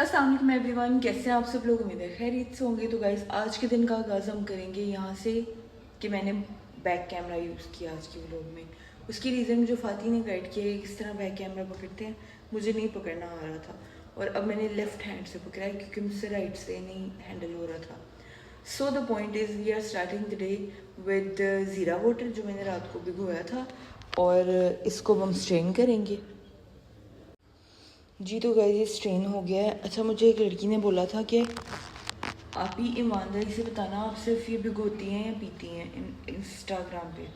अस्सलाम वालेकुम एवरीवन, कैसे हैं आप सब लोग। उम्मीद है खैरियत से होंगे। तो गाइस आज के दिन का आगाज़ हम करेंगे यहाँ से कि मैंने बैक कैमरा यूज़ किया आज के व्लॉग में। उसकी रीज़न जो फाती ने गाइड किया है किस तरह बैक कैमरा पकड़ते हैं, मुझे नहीं पकड़ना आ रहा था और अब मैंने लेफ़्ट हैंड से पकड़ा है क्योंकि मुझसे राइट से नहीं हैंडल हो रहा था। So the point is we are starting the day with jeera water जो मैंने रात को भिगोया था और इसको हम स्ट्रेन करेंगे। जी तो गाइस ये स्ट्रेन हो गया है। अच्छा, मुझे एक लड़की ने बोला था कि आप ही ईमानदारी से बताना आप सिर्फ ये भिगोती हैं या पीती हैं इंस्टाग्राम पे।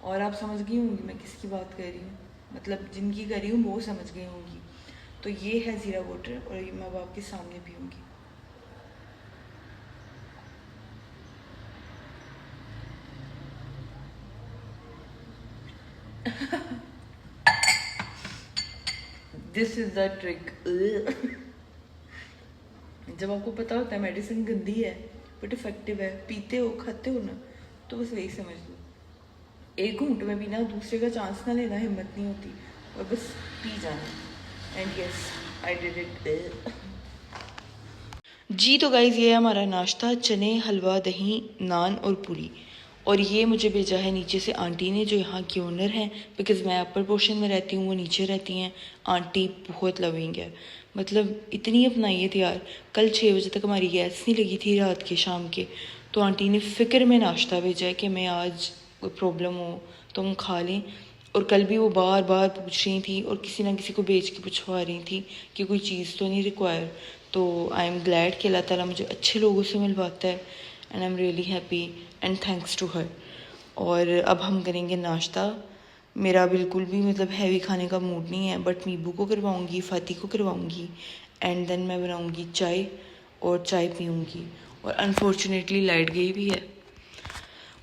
और आप समझ गई होंगी मैं किसकी बात कर रही हूँ, मतलब जिनकी कर रही हूँ वो समझ गई होंगी। तो ये है ज़ीरा वाटर और ये मैं अब आपके सामने पीऊँगी। This is the trick. जब आपको पता होता है मेडिसिन गंदी है बट इफेक्टिव है, पीते हो खाते हो ना, तो बस वही समझ लो। एक घूंट में भी ना दूसरे का चांस ना लेना, हिम्मत नहीं होती और बस पी जाना। And yes I did it. जी तो गाइज़ ये है हमारा नाश्ता, चने, हलवा, दही, नान और पूरी। और ये मुझे भेजा है नीचे से आंटी ने जो यहाँ की ओनर हैं, बिकॉज़ मैं अपर पोर्शन में रहती हूँ, वो नीचे रहती हैं। आंटी बहुत लविंग है, मतलब इतनी अपनाई यार। कल 6 बजे तक हमारी गैस नहीं लगी थी रात के शाम के, तो आंटी ने फ़िक्र में नाश्ता भेजा है कि मैं आज कोई प्रॉब्लम हो तो हम खा लें। और कल भी वो बार बार पूछ रही थी और किसी ना किसी को भेज के पूछवा रही थी कि कोई चीज़ तो नहीं रिक्वायर। तो आई एम ग्लैड कि अल्लाह ताला मुझे अच्छे लोगों से मिलवाता है and I am really happy and thanks to her. और अब हम करेंगे नाश्ता। मेरा बिल्कुल भी मतलब हैवी खाने का मूड नहीं है, बट मीबू को करवाऊँगी, फ़ाती को करवाऊँगी एंड देन मैं बनाऊँगी चाय और चाय पीऊँगी। और अनफॉर्चुनेटली लाइट गई भी है,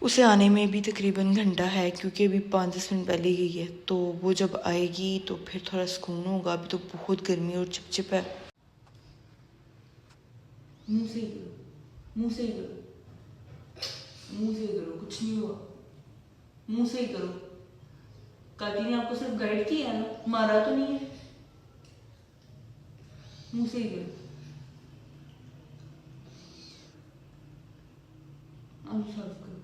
उसे आने में भी तकरीबन घंटा है क्योंकि अभी 5-10 मिनट पहले गई है। तो वो जब आएगी तो फिर थोड़ा सुकून होगा, अभी तो बहुत गर्मी और चिपचिप है। मुंह से ही करो, मुंह से ही करो, मुंह से ही करो, कुछ नहीं हुआ, मुंह से ही करो। काकी ने आपको सिर्फ गाइड किया है ना, मारा तो नहीं है। मुंह से ही करो। अब साफ करो।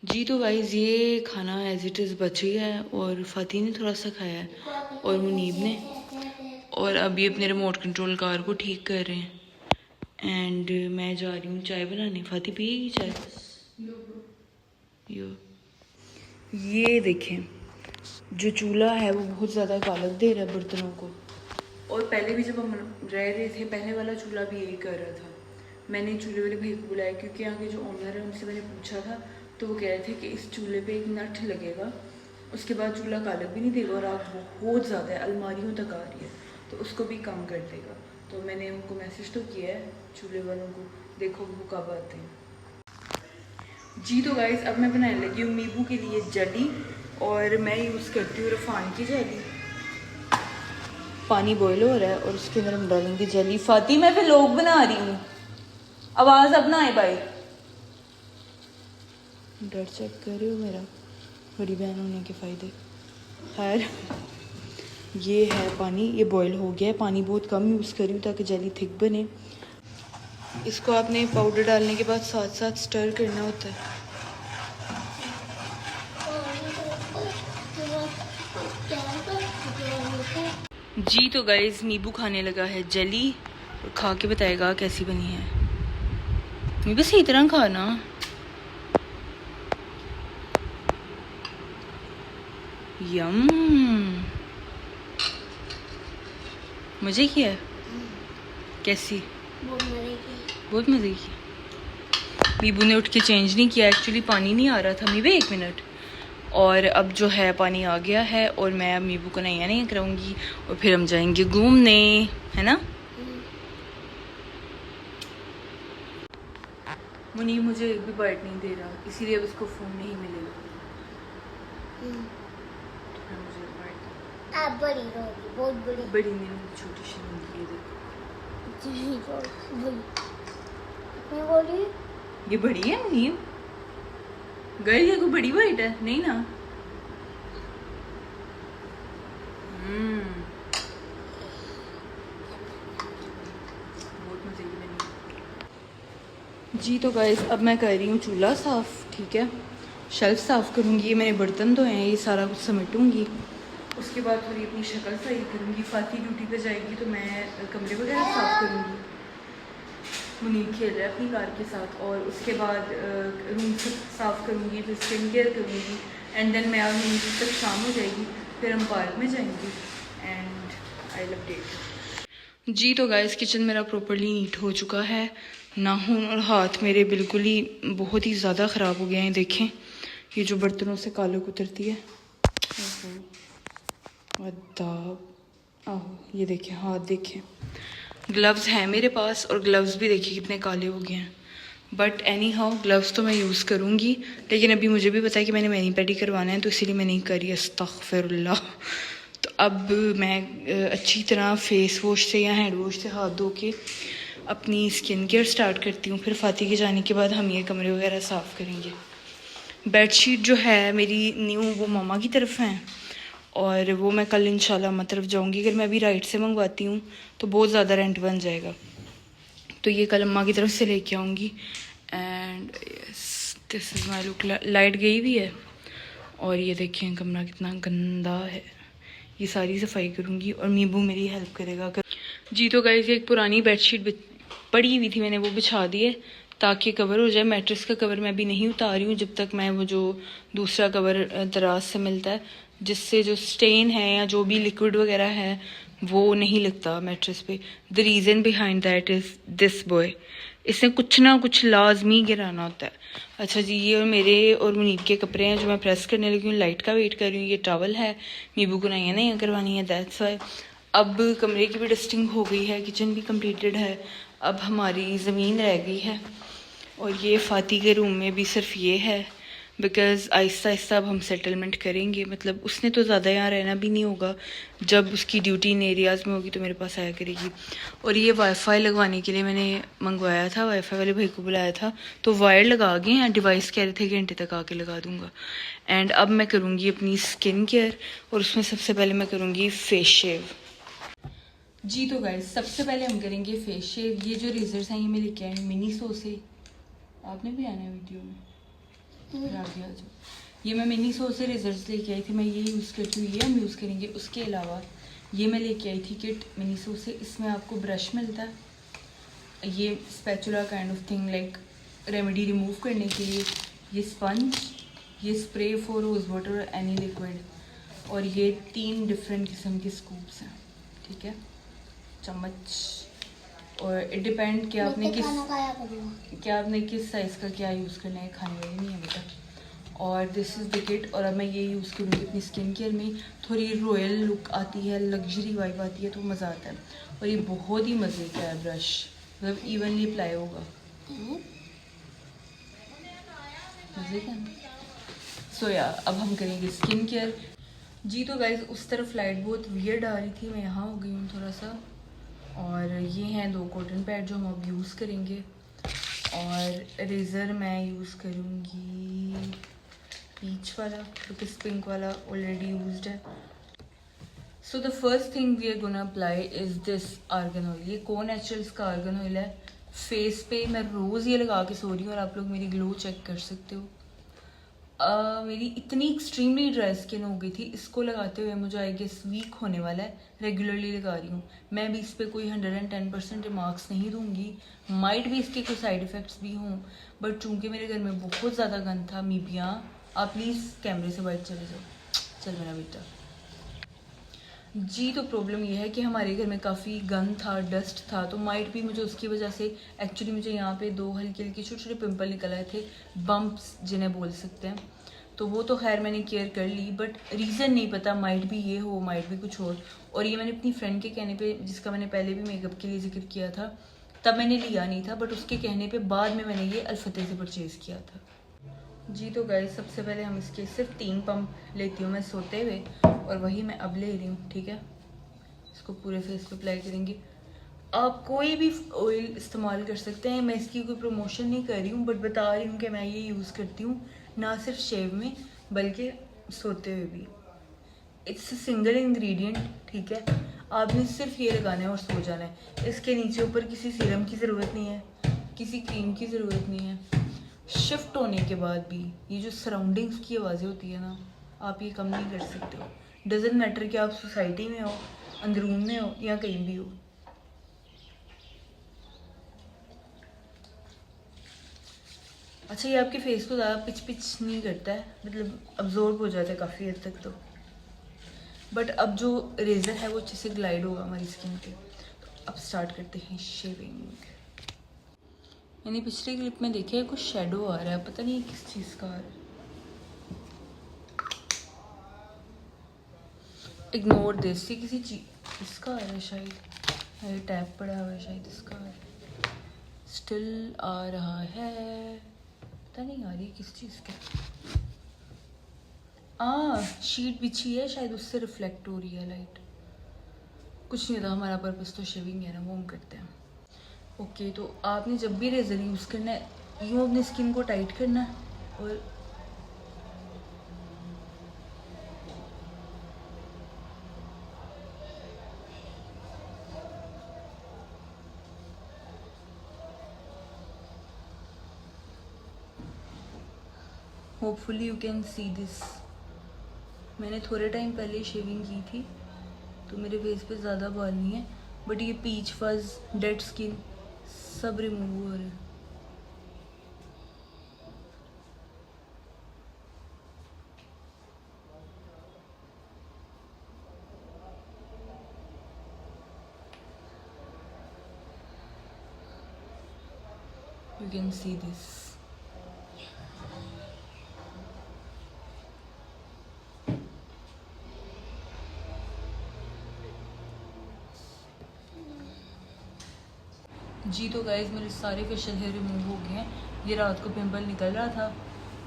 जी तो गाइज़ ये खाना एज इट इज़ बच गया है और फ़ाती ने थोड़ा सा खाया है और मुनीब ने। और अभी अपने रिमोट कंट्रोल कार को ठीक कर रहे हैं एंड मैं जा रही हूँ चाय बनाने। फ़ाती पिएगी चाय? यो ये देखें, जो चूल्हा है वो बहुत ज़्यादा गालत दे रहा है बर्तनों को। और पहले भी जब हम रह रहे थे, पहले वाला चूल्हा भी यही कर रहा था। मैंने चूल्हे वाले भाई को बुलाया क्योंकि यहाँ के जो ओनर है उनसे मैंने पूछा था, तो वो कह रहे थे कि इस चूल्हे पे एक नट लगेगा, उसके बाद चूल्हा काला भी नहीं देगा और आग बहुत ज़्यादा है, अलमारियों तक आ रही है, तो उसको भी कम कर देगा। तो मैंने उनको मैसेज तो किया है चूल्हे वालों को, देखो वो कब आते हैं। जी तो गाइस अब मैं बनाने लगी हूँ नींबू के लिए जली और मैं यूज़ करती हूँ रफ़ान की जली। पानी बॉईल हो रहा है और उसके अंदर हम डालेंगे जली। फाती मैं फिर लोग बना रही हूँ, आवाज़ अब ना आए भाई। डर चेक कर रहे हो मेरा, बड़ी बहन होने के फ़ायदे। खैर ये है पानी, ये बॉईल हो गया है। पानी बहुत कम यूज़ कर रही हूँ ताकि जली थिक बने। इसको आपने पाउडर डालने के बाद साथ साथ स्टर करना होता है। जी तो गाइस नींबू खाने लगा है जली और खा के बताएगा कैसी बनी है। नींबू सही तरह खाना। यम, मज़े की है। कैसी? बहुत मज़े की। नींबू ने उठ के चेंज नहीं किया, एक्चुअली पानी नहीं आ रहा था। नींबू 1 मिनट। और अब जो है पानी आ गया है और मैं अब नींबू को नैया नहीं कराऊंगी और फिर हम जाएंगे घूमने, है ना? मुनीब मुझे एक भी बाइट नहीं दे रहा, इसीलिए अब उसको फ़ोन नहीं मिलेगा। आप बड़ी होगी, बहुत बड़ी। बड़ी नहीं होगी, छोटी सी होगी। ये देखो, ये बोली ये बड़ी है मुनीब। गई ये कोई बड़ी बाइट है नहीं ना? जी तो गाइस अब मैं कर रही हूँ चूल्हा साफ़, ठीक है। शेल्फ साफ़ करूँगी, ये मैंने बर्तन धोए हैं, ये सारा कुछ समेटूँगी। उसके बाद थोड़ी अपनी शक्ल सही करूँगी। फाती ड्यूटी पे जाएगी तो मैं कमरे वगैरह साफ़ करूँगी। मुनीर खेल रहा है अपनी कार के साथ। और उसके बाद रूम साफ़ करूँगी, फिर स्किन केयर करूँगी एंड देन मैं और मुनीर तक शाम हो जाएगी, फिर हम पार्क में जाएंगे एंड आई लव डेट। जी तो गाइस किचन मेरा प्रॉपर्ली नीट हो चुका है। नाखून और हाथ मेरे बिल्कुल ही बहुत ही ज़्यादा ख़राब हो गए हैं। देखें ये जो बर्तनों से कालक उतरती है, आहो ये देखें, हाथ देखें। ग्लव्स हैं मेरे पास और ग्लव्स भी देखिए कितने काले हो गए हैं। बट एनी हाउ ग्लव्स तो मैं यूज़ करूँगी, लेकिन अभी मुझे भी पता है कि मैंने मैनी पेडी करवाना है, तो इसीलिए मैं नहीं करी। अस्तगफिरुल्लाह। तो अब मैं अच्छी तरह फेस वॉश से या हैंड वॉश से हाथ धो के अपनी स्किन केयर स्टार्ट करती हूँ। फिर फाती के जाने के बाद हम ये कमरे वगैरह साफ़ करेंगे। बेडशीट जो है मेरी न्यू, वो मामा की तरफ हैं और वो मैं कल इंशाल्लाह अम्मा तरफ जाऊँगी। अगर मैं अभी राइट से मंगवाती हूँ तो बहुत ज़्यादा रेंट बन जाएगा, तो ये कल अम्मा की तरफ से लेके आऊँगी। And this is my look. Light गई हुई है और ये देखें कमरा कितना गंदा है। ये सारी सफाई करूँगी और नींबू मेरी हेल्प करेगा। जी तो गाइस एक पुरानी बेडशीट पड़ी हुई थी, मैंने वो बिछा दी है ताकि कवर हो जाए। मैट्रेस का कवर मैं अभी नहीं उतार रही हूँ जब तक मैं वो जो दूसरा कवर दराज से मिलता है, जिससे जो स्टेन है या जो भी लिक्विड वगैरह है वो नहीं लगता मैट्रेस पे। The reason behind that is this boy, इसने कुछ ना कुछ लाजमी गिराना होता है। अच्छा जी, ये और मेरे और मुनीब के कपड़े हैं जो मैं प्रेस करने लगी हूँ। लाइट का वेट कर रही हूँ। ये टॉवल है, नींबू को नया नया करवानी है, दैट्स वाई। अब कमरे की भी डस्टिंग हो गई है, किचन भी कंप्लीटेड है। अब हमारी ज़मीन रह गई है और ये फाती के रूम में भी सिर्फ ये है, बिकॉज़ आहिस्ता आहिस्ता अब हम सेटलमेंट करेंगे। मतलब उसने तो ज़्यादा यहाँ रहना भी नहीं होगा, जब उसकी ड्यूटी इन एरियाज़ में होगी तो मेरे पास आया करेगी। और ये वाईफाई लगवाने के लिए मैंने मंगवाया था, वाईफाई वाले भाई को बुलाया था, तो वायर लगा गए हैं। डिवाइस कह रहे थे घंटे तक आके लगा दूँगा। एंड अब मैं करूँगी अपनी स्किन केयर और उसमें सबसे पहले मैं करूँगी फेस शेव। जी तो गाइस सबसे पहले हम करेंगे फेस शेव। ये जो रेजर्स हैं ये मैं लेके आई हूँ मिनीसो से। आपने भी आना है वीडियो में, फिर आगे आ जाओ। ये मैं मिनीसो से रेजर्स लेके आई थी, मैं ये यूज़ करती हूँ, ये हम यूज़ करेंगे। उसके अलावा ये मैं लेके आई थी किट मिनीसो से, इसमें आपको ब्रश मिलता है, ये spatula kind of thing like remedy remove करने के लिए, ये स्पंज, ये spray for rose water any liquid, और ये 3 डिफरेंट किस्म के स्कूप्स हैं, ठीक है, चम्मच। और इट डिपेंड कि आपने किस साइज़ का क्या यूज़ करना है, खाने वाली नहीं है बेटा। और दिस इज़ द किट। और अब मैं ये यूज़ करूँगी अपनी स्किन केयर में। थोड़ी रॉयल लुक आती है, लग्जरी वाइब आती है, तो मज़ा आता है। और ये बहुत ही मज़े का है ब्रश, मतलब इवनली अप्लाई होगा, मज़े का। सो या अब हम करेंगे स्किन केयर। जी तो गाइज उस तरफ लाइट बहुत वियर्ड आ रही थी, मैं यहाँ हो गई हूँ थोड़ा सा। और ये हैं 2 कॉटन पैड जो हम अब यूज़ करेंगे। और रेज़र मैं यूज़ करूँगी पीच वाला, क्योंकि पिंक वाला ऑलरेडी यूज्ड है। So the first thing we are gonna apply is this argan oil. ये को नेचुरल्स का आर्गन ऑयल है। फेस पे मैं रोज़ ये लगा के सो रही हूँ और आप लोग मेरी ग्लो चेक कर सकते हो। मेरी इतनी एक्सट्रीमली ड्राई स्किन हो गई थी, इसको लगाते हुए मुझे आई गेस वीक होने वाला है। रेगुलरली लगा रही हूँ मैं भी, इस पर कोई 110% रिमार्क्स नहीं दूंगी। माइट भी इसके कुछ साइड इफ़ेक्ट्स भी हों, बट चूंकि मेरे घर में बहुत ज़्यादा गंद था। मीबिया आप प्लीज़ कैमरे से बाइट चले जाओ, चल मेरा बेटा। जी तो प्रॉब्लम ये है कि हमारे घर में काफ़ी गंद था, डस्ट था, तो माइट भी मुझे उसकी वजह से एक्चुअली मुझे यहाँ पे 2 हल्के हल्के छोटे छोटे पिंपल निकल आए थे, बम्प्स जिन्हें बोल सकते हैं। तो वो तो खैर मैंने केयर कर ली, बट रीज़न नहीं पता, माइट भी ये हो, माइट भी कुछ और ये मैंने अपनी फ्रेंड के कहने पे, जिसका मैंने पहले भी मेकअप के लिए जिक्र किया था, तब मैंने लिया नहीं था, बट उसके कहने पे बाद में मैंने ये अल्फते से परचेज़ किया था। जी तो गाइस सबसे पहले हम इसके सिर्फ 3 पंप लेती हूँ मैं सोते हुए, और वही मैं अब ले रही हूँ, ठीक है। इसको पूरे फेस पे अप्लाई करेंगे। आप कोई भी ऑयल इस्तेमाल कर सकते हैं, मैं इसकी कोई प्रमोशन नहीं कर रही हूँ, बट बता रही हूँ कि मैं ये यूज़ करती हूँ, ना सिर्फ शेव में बल्कि सोते हुए भी। इट्स अ सिंगल इंग्रेडिएंट, ठीक है। आपने सिर्फ ये लगाना है और सो जाना है। इसके नीचे ऊपर किसी सीरम की ज़रूरत नहीं है, सी क्रीम की ज़रूरत नहीं है। शिफ्ट होने के बाद भी ये जो सराउंडिंग्स की आवाज़ें होती है ना, आप ये कम नहीं कर सकते हो। डजेंट मैटर कि आप सोसाइटी में हो, अंदरून में हो या कहीं भी हो। अच्छा, ये आपके फेस को ज़्यादा पिच पिच नहीं करता है, मतलब अब्जॉर्ब हो जाता है काफ़ी हद तक तो। बट अब जो रेज़र है वो अच्छे से ग्लाइड होगा हमारी स्किन पे। तो अब स्टार्ट करते हैं शेविंग। मैंने पिछले क्लिप में देखा है कुछ शेडो आ रहा है, पता नहीं किस चीज़ का आ रहा है। इग्नोर दिस, ये किसी चीज़ इसका आ रहा है शायद, ये टैप पड़ा हुआ है शायद इसका आ रहा है। स्टिल आ रहा है, पता नहीं आ रही है किस चीज़ का। शीट बिछी है शायद, उससे रिफ्लेक्ट हो रही है लाइट। कुछ नहीं होता, हमारा पर्पस तो शेविंग है ना, वो हम करते हैं। ओके, तो आपने जब भी रेज़र यूज़ करना है यूँ अपनी स्किन को टाइट करना है और hopefully you can see this. मैंने थोड़े टाइम पहले शेविंग की थी तो मेरे फेस पे ज़्यादा बाल नहीं है, बट ये पीच फज, डेड स्किन सब रिमूव हो रहे हैं। You can see this. जी तो गाइज मेरे सारे फेशियल हेयर रिमूव हो गए हैं। ये रात को पिंपल निकल रहा था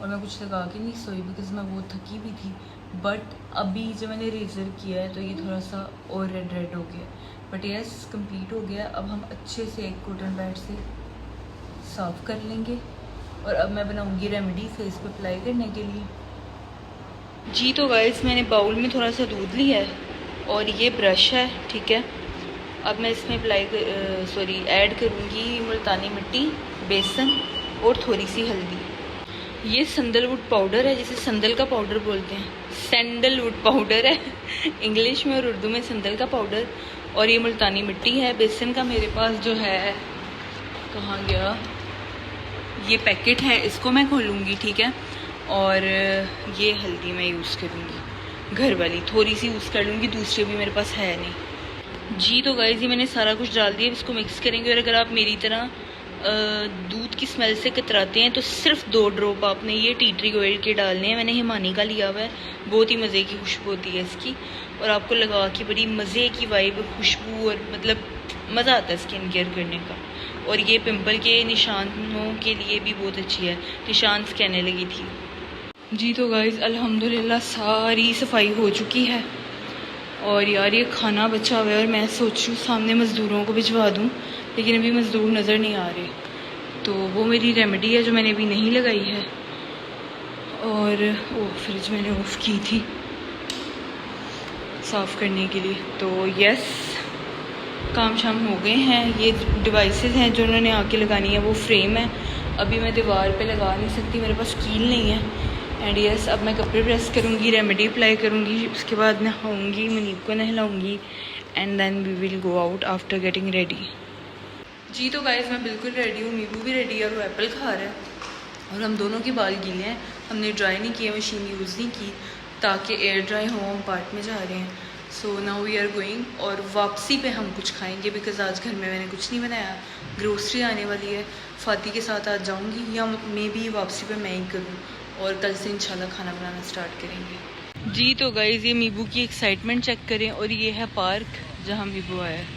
और मैं कुछ लगा के नहीं सोई बिकॉज मैं बहुत थकी भी थी। बट अभी जब मैंने रेज़र किया है तो ये थोड़ा सा और रेड रेड हो गया। बट यस, कंप्लीट हो गया। अब हम अच्छे से एक कॉटन पैड से साफ़ कर लेंगे और अब मैं बनाऊंगी रेमेडी फेस पे अप्लाई करने के लिए। जी तो गाइस मैंने बाउल में थोड़ा सा दूध लिया है और ये ब्रश है, ठीक है। अब मैं इसमें ऐड करूँगी मुल्तानी मिट्टी, बेसन और थोड़ी सी हल्दी। ये संदलवुड पाउडर है, जिसे संदल का पाउडर बोलते हैं। सैंडलवुड पाउडर है इंग्लिश में और उर्दू में संदल का पाउडर। और ये मुल्तानी मिट्टी है। बेसन का मेरे पास जो है, कहाँ गया, ये पैकेट है, इसको मैं खोलूँगी, ठीक है। और ये हल्दी मैं यूज़ करूँगी घर वाली, थोड़ी सी यूज़ कर लूँगी, दूसरी भी मेरे पास है नहीं। जी तो गाइस ये मैंने सारा कुछ डाल दिया, इसको मिक्स करेंगे। और अगर आप मेरी तरह दूध की स्मेल से कतराते हैं तो सिर्फ 2 ड्रॉप आपने ये टी ट्री ऑयल के डालने हैं। मैंने हिमानी का लिया हुआ है, बहुत ही मज़े की खुशबू होती है इसकी। और आपको लगा कि बड़ी मज़े की वाइब, खुशबू, और मतलब मज़ा आता है स्किन केयर करने का। और ये पिंपल के निशानों के लिए भी बहुत अच्छी है, निशान कहने लगी थी। जी तो गाइस अल्हम्दुलिल्लाह सारी सफाई हो चुकी है। और यार ये खाना बचा हुआ है और मैं सोच रही हूँ सामने मज़दूरों को भिजवा दूँ, लेकिन अभी मज़दूर नज़र नहीं आ रहे। तो वो मेरी रेमेडी है जो मैंने अभी नहीं लगाई है। और वो फ्रिज मैंने ऑफ़ की थी साफ़ करने के लिए। तो यस, काम शाम हो गए हैं। ये डिवाइसेस हैं जो उन्होंने आके लगानी है, वो फ्रेम है। अभी मैं दीवार पे लगा नहीं सकती, मेरे पास कील नहीं है। एंड यस, अब मैं कपड़े प्रेस करूँगी, रेमेडी अप्लाई करूँगी, उसके बाद नहाऊँगी, मुनीब को नहलाऊँगी and then we will go out after getting ready. जी तो गाइस मैं बिल्कुल रेडी हूँ, मीबू भी रेडी है और वो एप्पल खा रहा है। और हम दोनों के बाल गीले हैं, हमने ड्राई नहीं किए, मशीन यूज़ नहीं की ताकि एयर ड्राई हो। हम पार्ट में जा रहे हैं, so now we are going. और वापसी पे हम कुछ खाएंगे बिकॉज़ आज घर में मैंने कुछ नहीं बनाया। ग्रोसरी आने वाली है, फ़ाती के साथ आज जाऊँगी या मे बी वापसी पे मैं ही करूँ, और कल से इंशाल्लाह खाना बनाना स्टार्ट करेंगे। जी तो गाइस ये मीबू की एक्साइटमेंट चेक करें, और ये है पार्क जहाँ मीबू आया है।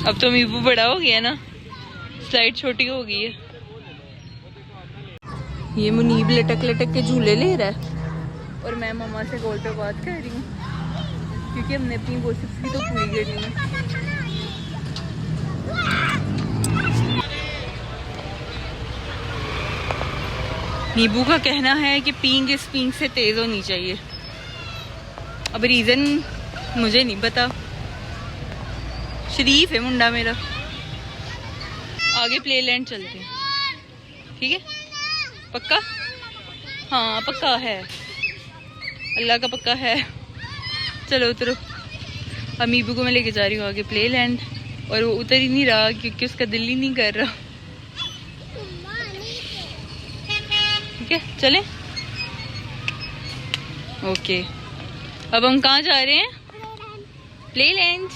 अब तो मीबू बड़ा हो गया ना, स्लाइड छोटी हो गई है। ये मुनीब लटक लटक के झूले ले रहा है और मैं मम्मा से कॉल पे बात कर रही हूँ क्योंकि हमने अपनी गोसिप्स भी तो पूरी करनी है। नीबू का कहना है कि पींग इस पींग से तेज होनी चाहिए। अब रीज़न मुझे नहीं पता, शरीफ है मुंडा मेरा। आगे प्ले लैंड चलते हैं, ठीक है? पक्का? हाँ पक्का है, अल्लाह का पक्का है। चलो उतरो। अमीबू को मैं लेके जा रही हूँ आगे प्ले लैंड, और वो उतर ही नहीं रहा क्योंकि उसका दिल ही नहीं कर रहा। ठीक है चलें? ओके, अब हम कहाँ जा रहे हैं? Play land.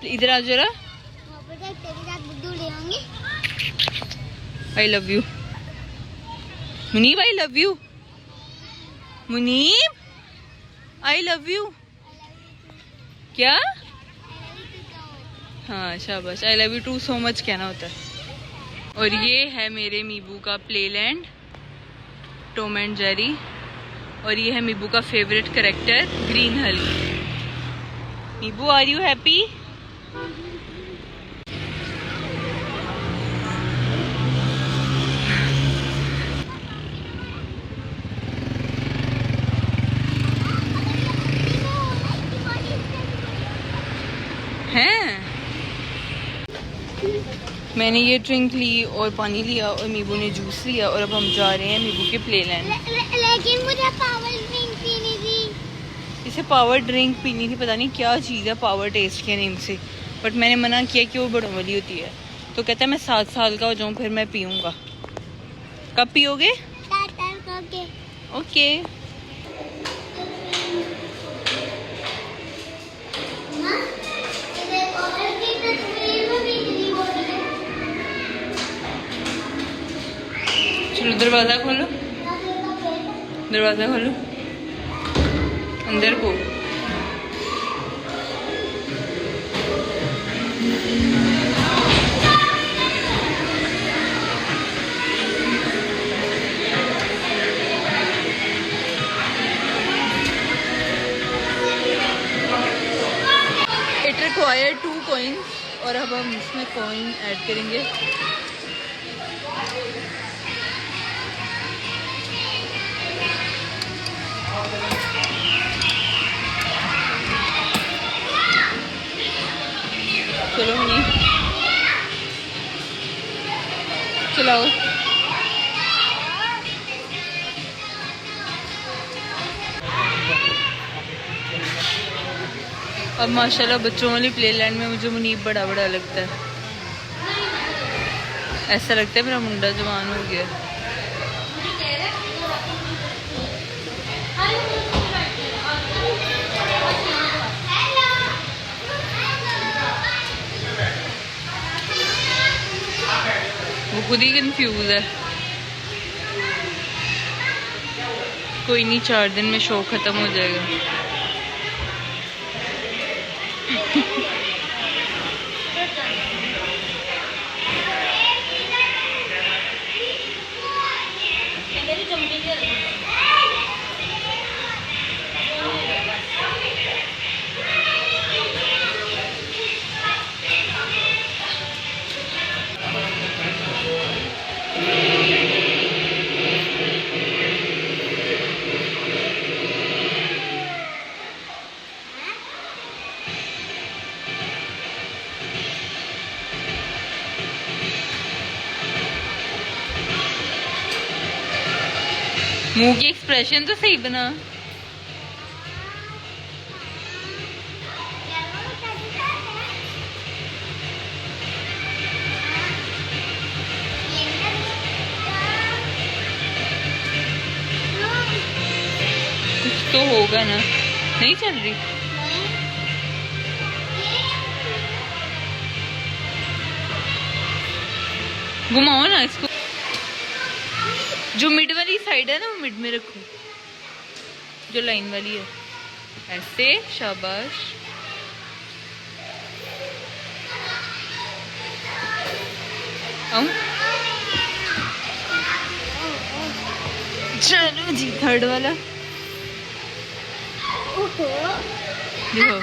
इधर आ जरा। I love you Muneeb, I love you Muneeb, I love you. क्या? हाँ शाबाश, I love you too so much कहना होता है। और ये है मेरे मीबू का play land, Tom and Jerry. और ये है मीबू का favourite character green Hulk. Meebu are you happy? हैं? मैंने ये ड्रिंक ली और पानी लिया और मीबू ने जूस लिया, और अब हम जा रहे हैं मीबू के प्ले लैंड। लेकिन मुझे पावर ड्रिंक पीनी थी। इसे पावर ड्रिंक पीनी थी, पता नहीं क्या चीज़ है पावर टेस्ट के नेम से, बट मैंने मना किया कि वो बड़ों वाली होती है। तो कहता है मैं 7 साल का हो जाऊँ फिर मैं पीऊँगा। कब पियोगे? ओके। चलो दरवाज़ा खोलो, दरवाज़ा खोलो, अंदर को। इट रिक्वायर 2 कॉइन्स, और अब हम इसमें कॉइन ऐड करेंगे। चलो नहीं चलाओ। अब माशाल्लाह बच्चों वाली प्ले लैंड में मुझे मुनीब बड़ा बड़ा लगता है। ऐसा लगता है मेरा मुंडा जवान हो गया। वो खुद ही कंफ्यूज है। कोई नहीं, 4 दिन में शो खत्म हो जाएगा। मुंह की एक्सप्रेशन तो सही बना। कुछ तो होगा ना। नहीं चल रही? घुमाओ ना इसको। जो मिड वाली साइड है ना वो मिड में रखो, जो लाइन वाली है। ऐसे, शाबाश। आऊं? चलो जी, थर्ड वाला देखो।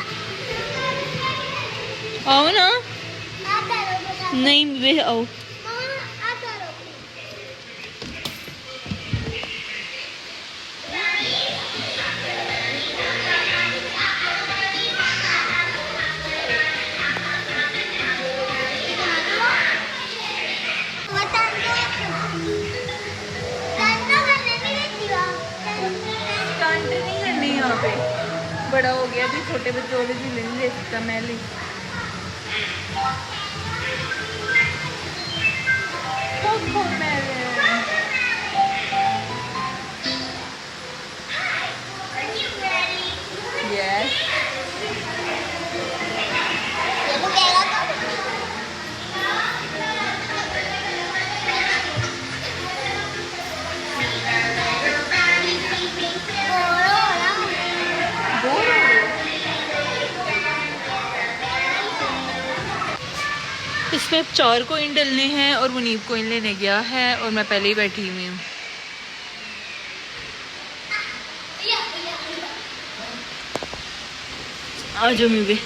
आओ ना। नहीं वे आओ। बड़ा हो गया, अभी छोटे बच्चों वाले झूले नहीं ले सकता, मैं ले Yes. इसमें अब 4 कोइन डलने हैं और मुनीब कोइन लेने गया है और मैं पहले ही बैठी हुई हूँ। आ जाओ मीबे।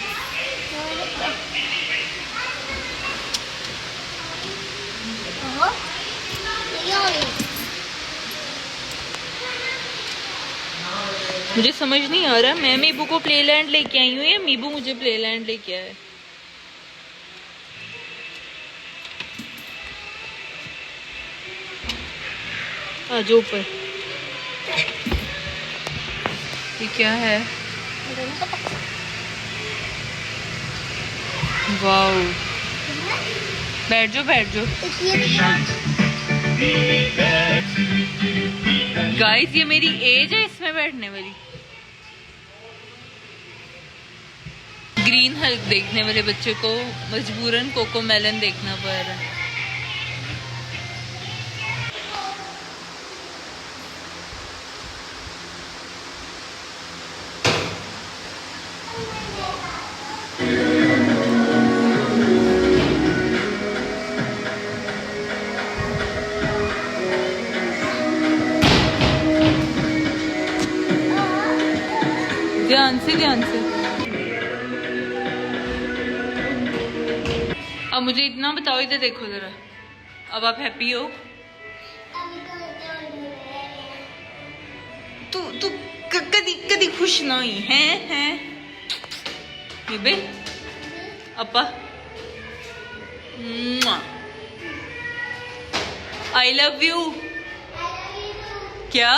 मुझे समझ नहीं आ रहा, मैं मीबू को प्लेलैंड लेके आई हूँ या मीबू मुझे प्लेलैंड लेके आया है। आ जाओ ऊपर। ये क्या है? वाओ, बैठ जाओ बैठ जाओ। गाइस ये मेरी एज है इसमें बैठने वाली। ग्रीन हल्क देखने वाले बच्चे को मजबूरन कोको मेलन देखना पड़ रहा है। ध्यान से ध्यान से। अब मुझे इतना बताओ, इधर देखो जरा। अब आप हैप्पी हो? तू तू कदी कदी खुश ना हुई हैं? बेबे अपा आई लव यू। क्या?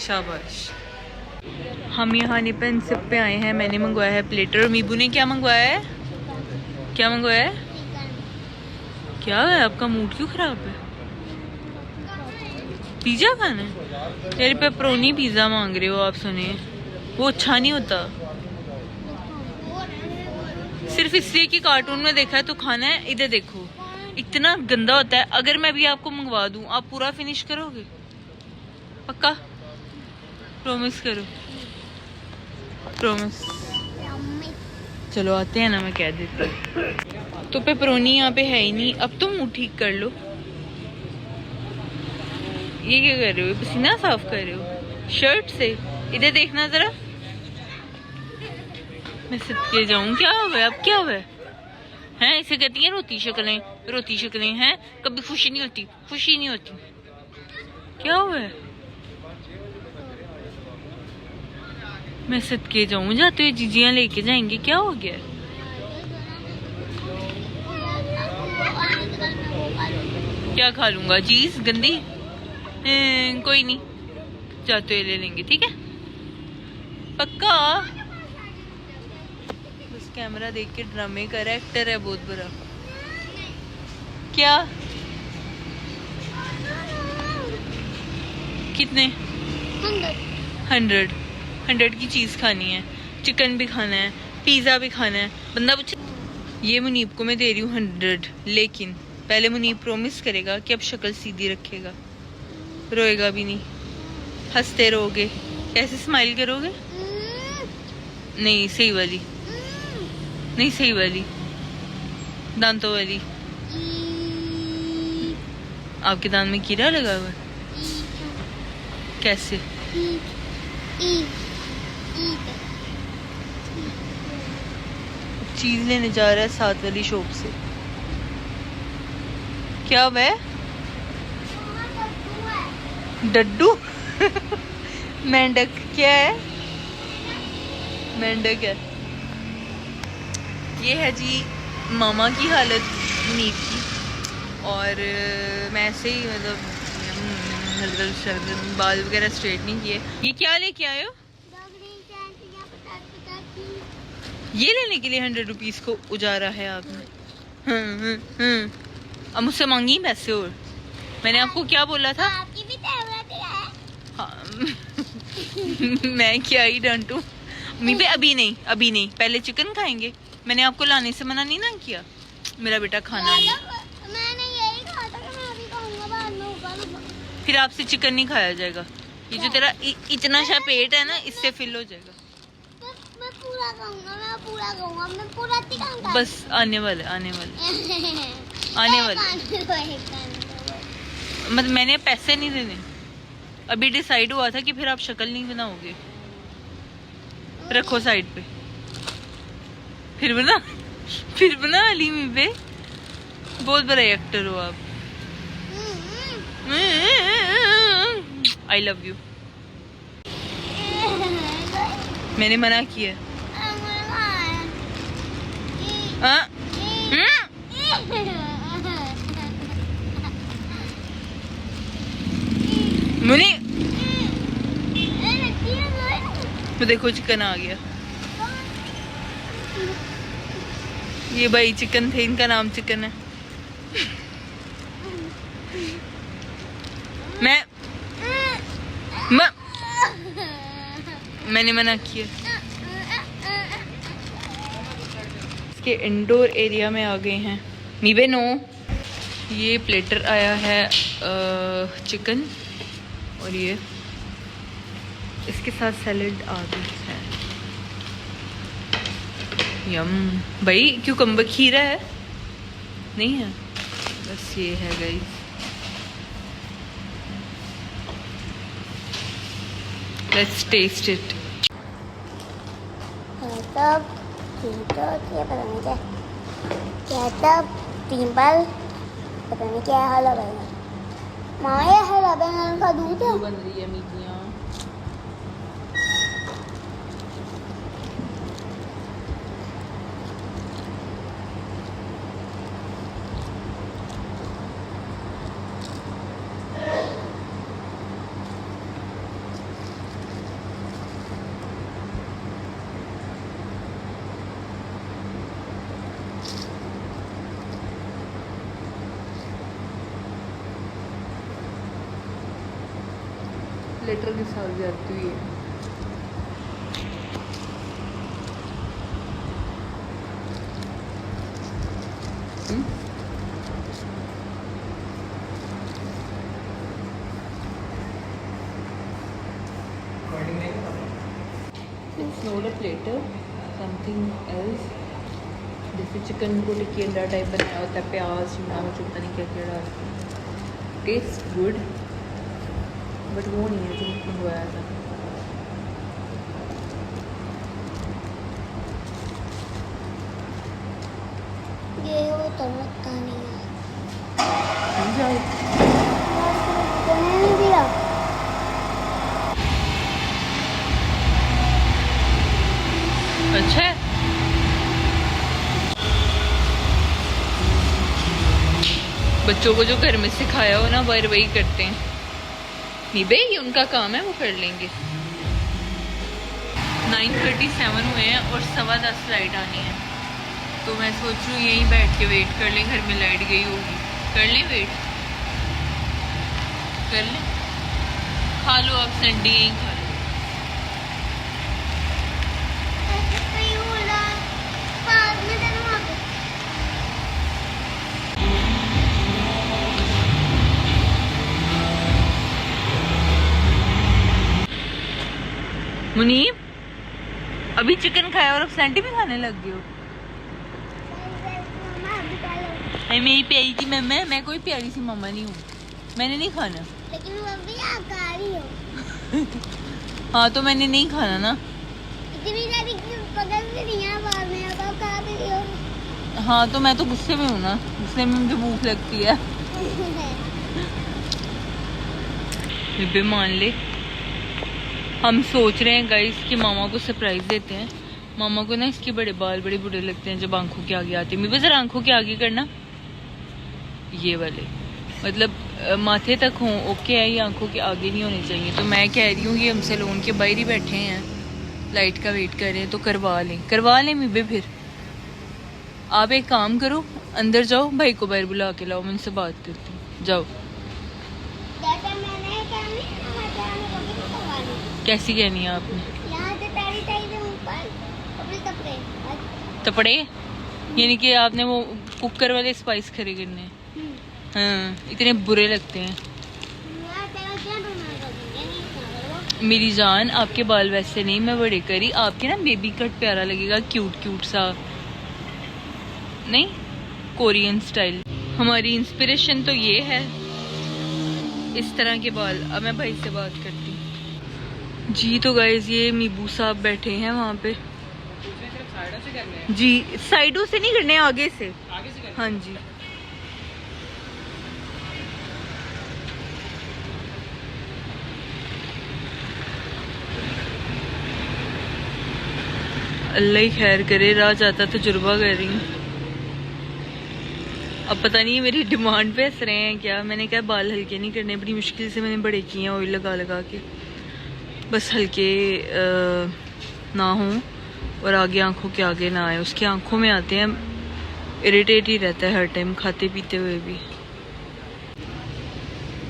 शाबाश। हम यहाँ निपन सब पे आए हैं। मैंने मंगवाया है प्लेटर और मीबू ने क्या मंगवाया है? क्या मंगवाया है? क्या है? आपका मूड क्यों खराब है? पिज्जा खाना है? तेरे पेपरोनी पिज्जा मांग रहे हो आप। सुनिए, वो अच्छा नहीं होता। सिर्फ इसलिए कि कार्टून में देखा है तो खाना है। इधर देखो, इतना गंदा होता है। अगर मैं भी आपको मंगवा दूं, आप पूरा फिनिश करोगे? पक्का? प्रॉमिस करो, प्रॉमिस। चलो आते हैं ना, मैं कह देती हूँ। तो पेपरोनी यहाँ पे है ही नहीं। अब तुम मुँह ठीक कर लो। ये क्या कर रहे हो? पसीना साफ कर रहे हो शर्ट से? इधर देखना जरा। मैं सदके जाऊं। क्या हुआ है? अब क्या हुआ है? इसे कहती है रोती शक्लें। रोती शक्लें हैं, कभी खुशी नहीं होती, खुशी नहीं होती। क्या हुआ है? मैं सदके जाऊं, जाते हुए जीजियां लेके जाएंगे। क्या हो गया? क्या खा लूंगा? चीज गंदी? कोई नहीं, जाते हुए ले लेंगे, ठीक है? पक्का? बस कैमरा देख के ड्रामे कर, एक्टर है बहुत बड़ा। क्या? कितने? 100 की चीज खानी है, चिकन भी खाना है, पिज्जा भी खाना है। बंदा पूछे। ये मुनीब को मैं दे रही हूँ 100, लेकिन पहले मुनीब प्रॉमिस करेगा कि अब शक्ल सीधी रखेगा, रोएगा भी नहीं, हंसते रहोगे। कैसे स्माइल करोगे? नहीं सही वाली, नहीं सही वाली, दांतों वाली। आपके दांत में कीड़ा लगा हुआ है? कैसे? चीज लेने जा रहा है साथ वाली शॉप से। क्या वह डड्डू? मेंढक? क्या है? मेंढक है। ये है जी मामा की हालत नींद की। और मैं ऐसे ही मतलब बाल वगैरह स्ट्रेट नहीं किए। ये क्या लेके आए हो? ये लेने के लिए 100 रुपीज को उजारा है आपने। अब मुझसे मांगी पैसे और मैंने आपको क्या बोला था? आपकी भी टेबलेट है। हाँ। मैं क्या ही डांटू मम्मी पे। अभी नहीं, पहले चिकन खाएंगे। मैंने आपको लाने से मना नहीं ना किया। मेरा बेटा खाना नहीं। मैंने यही कहा था कि मैं अभी खाऊंगा, बाद में ऊपर। फिर आपसे चिकन नहीं खाया जाएगा। ये जो तेरा इतना सा पेट है ना, इससे फिल हो जाएगा। मैं पूरा खाऊंगा, मैं पूरा चिकन। बस आने वाले मतलब मैंने पैसे नहीं देने। अभी डिसाइड हुआ था कि फिर आप शक्ल नहीं बनाओगे। रखो साइड पे। फिर बना अलीमी पे। बहुत बड़ा एक्टर हो आप। आई लव यू। मैंने मना किया। मुनी तो देखो चिकन आ गया। ये भाई चिकन थे, इनका नाम चिकन है। मैंने मना किया। इसके इंडोर एरिया में आ गए हैं। मीबे नो। ये प्लेटर आया है चिकन और ये इसके साथ सैलेड आ गई है। यम भाई क्यूकम्बर खीरा है नहीं है, बस ये है गाइस। Let's test it. तब पता नहीं क्या तब टिम्पल पता नहीं क्या हला बैंगन। माँ ये हला बैंगन का दूध है। बन रही है मीठियाँ। लेटर के साथ जाती हुई है। It's not a plater, something else. जैसे चिकन को टिक्की अंडा टाइप बनाया होता है, प्याज शिमला मिर्च पता नहीं क्या क्या डाल के। टेस्ट गुड बट वो नहीं है जो मंगवाया था। ये वो तो लगता नहीं है। दिया अच्छा है। बच्चों को जो घर में सिखाया हो ना बार वही करते हैं। नहीं बे ये उनका काम है, वो कर लेंगे। 9:37 हुए हैं और 10:15 लाइट आनी है, तो मैं सोच रही हूँ यहीं बैठ के वेट कर लें। घर में लाइट गई होगी, कर लें वेट, कर लें। खा लो आप संडे, यहीं खा लो। मुनीब अभी चिकन खाया और अब सैंडी भी खाने लग गई हो। मेरी प्यारी सी मम्मा, मैं कोई प्यारी सी मम्मा नहीं हूँ, मैंने नहीं खाना। लेकिन मम्मी आप खा रही हो। हाँ तो मैंने नहीं खाना ना। इतनी सारी पकड़ भी नहीं है, बाद में अब आप खा भी रही हो। हाँ तो मैं तो गुस्से में हूँ ना, गुस्से में मुझे भूख लगती है। बे मान ले। हम सोच रहे हैं गाइस कि मामा को सरप्राइज देते हैं। मामा को ना इसके बड़े बाल बड़े बुरे लगते हैं जब आंखों के आगे आते हैं। मैं जरा आंखों के आगे करना, ये वाले मतलब माथे तक हों ओके है, ये आंखों के आगे नहीं होने चाहिए। तो मैं कह रही हूँ कि हम सैलून के बाहर ही बैठे हैं, लाइट का वेट कर रहे हैं तो करवा लें मीबे। फिर आप एक काम करो, अंदर जाओ, भाई को बाहर बुला के लाओ, मैं उनसे बात करती हूँ। जाओ। जैसे मैंने कहनी है मैं कहने को भी करवानी। कैसी कहनी है आपने? यहाँ से तारी तारी से ऊपर कपड़े कपड़े तपड़े, यानी कि आपने वो कुकर वाले स्पाइस खड़े करने हैं। हाँ, इतने बुरे लगते हैं। यार तेरा क्या बनाएगा नहीं मेरी जान, आपके बाल वैसे नहीं मैं बड़े करी, आपके ना बेबी कट प्यारा लगेगा, क्यूट क्यूट सा, नहीं कोरियन स्टाइल। हमारी इंस्पिरेशन तो ये है, इस तरह के बाल। अब मैं भाई से बात करती हूँ जी। तो गाइज ये मीबू साहब बैठे हैं वहाँ पे जी। साइडों से नहीं करने, आगे से हाँ जी। अल्लाह ही खैर करे, राह जाता तजुर्बा कर रही हूँ। अब पता नहीं मेरी डिमांड पे हंस रहे हैं क्या। मैंने कहा बाल हल्के नहीं करने, बड़ी मुश्किल से मैंने बड़े किए हैं ऑयल लगा लगा के, बस हल्के ना हों और आगे आंखों के आगे ना आए। उसकी आंखों में आते हैं, इरिटेट ही रहता है हर टाइम खाते पीते हुए भी।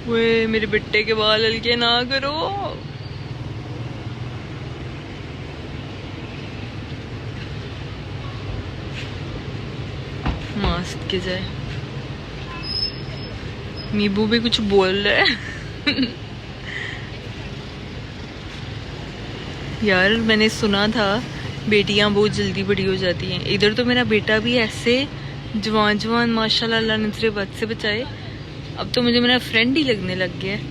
वे मेरे बेटे के बाल हल्के ना करो। मास्क के जाए। मीबू भी कुछ बोल रहा है यार मैंने सुना था बेटियां बहुत जल्दी बड़ी हो जाती हैं। इधर तो मेरा बेटा भी ऐसे जवान जवान माशाल्लाह, अल्लाह नजरे बद से बचाए। अब तो मुझे मेरा फ्रेंड ही लगने लग गया है।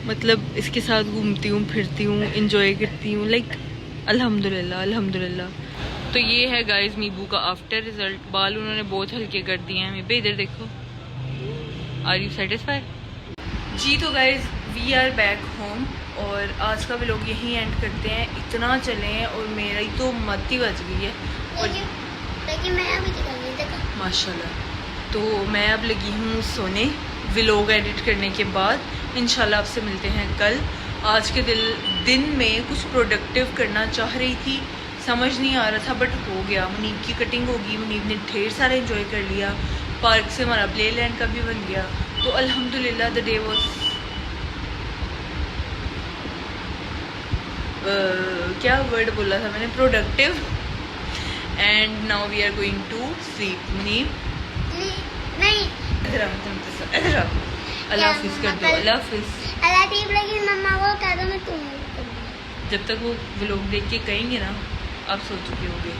मतलब इसके साथ घूमती हूँ, फिरती हूँ, इंजॉय करती हूँ, लाइक अल्हम्दुलिल्लाह अल्हम्दुलिल्लाह। तो ये है गाइस मीबू का आफ्टर रिजल्ट। बाल उन्होंने बहुत हल्के कर दिए हैं। मीबे इधर देखो, आर यू सेटिस्फाइड? जी तो guys we are back home और आज का व्लॉग यहीं एंड करते हैं। इतना चले हैं और मेरा ही तो मत ही बच गई है। और लेकिन मैं अभी निकलने देखा माशाल्लाह। तो मैं अब लगी हूँ सोने, व्लॉग एडिट करने के बाद। इंशाल्लाह आपसे मिलते हैं कल। आज के दिन में कुछ प्रोडक्टिव करना चाह रही थी, समझ नहीं आ रहा था, बट हो गया। मुनीब की कटिंग होगी, मुनीब ने ढेर सारा एंजॉय कर लिया। पार्क से हमारा प्ले लैंड का भी बन गया। तो अल्हम्दुलिल्लाह द डे वाज क्या वर्ड बोला था मैंने, productive. And now we are going to sleep. Munib नहीं अल्लाह हाफिज़ कर दो। अल्लाह हाफिज़। अल्लाह ठीक लगी मम्मा को कह दो, मैं तुम्हें जब तक वो व्लॉग देख के कहेंगे ना आप सो चुके होंगे।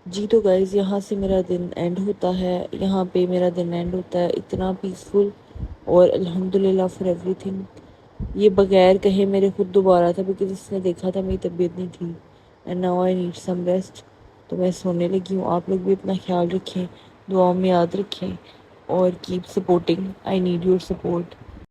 जी तो गाइज़ यहाँ से मेरा दिन एंड होता है, यहाँ पे मेरा दिन एंड होता है। इतना पीसफुल और अल्हम्दुलिल्लाह फॉर एवरीथिंग। ये बगैर कहे मेरे खुद दोबारा था, बिकॉज इसने देखा था मेरी तबीयत नहीं थी and now I need some rest. तो मैं सोने लगी हूँ। आप लोग भी अपना ख्याल रखें, दुआओं में याद रखें और keep supporting. I need your support.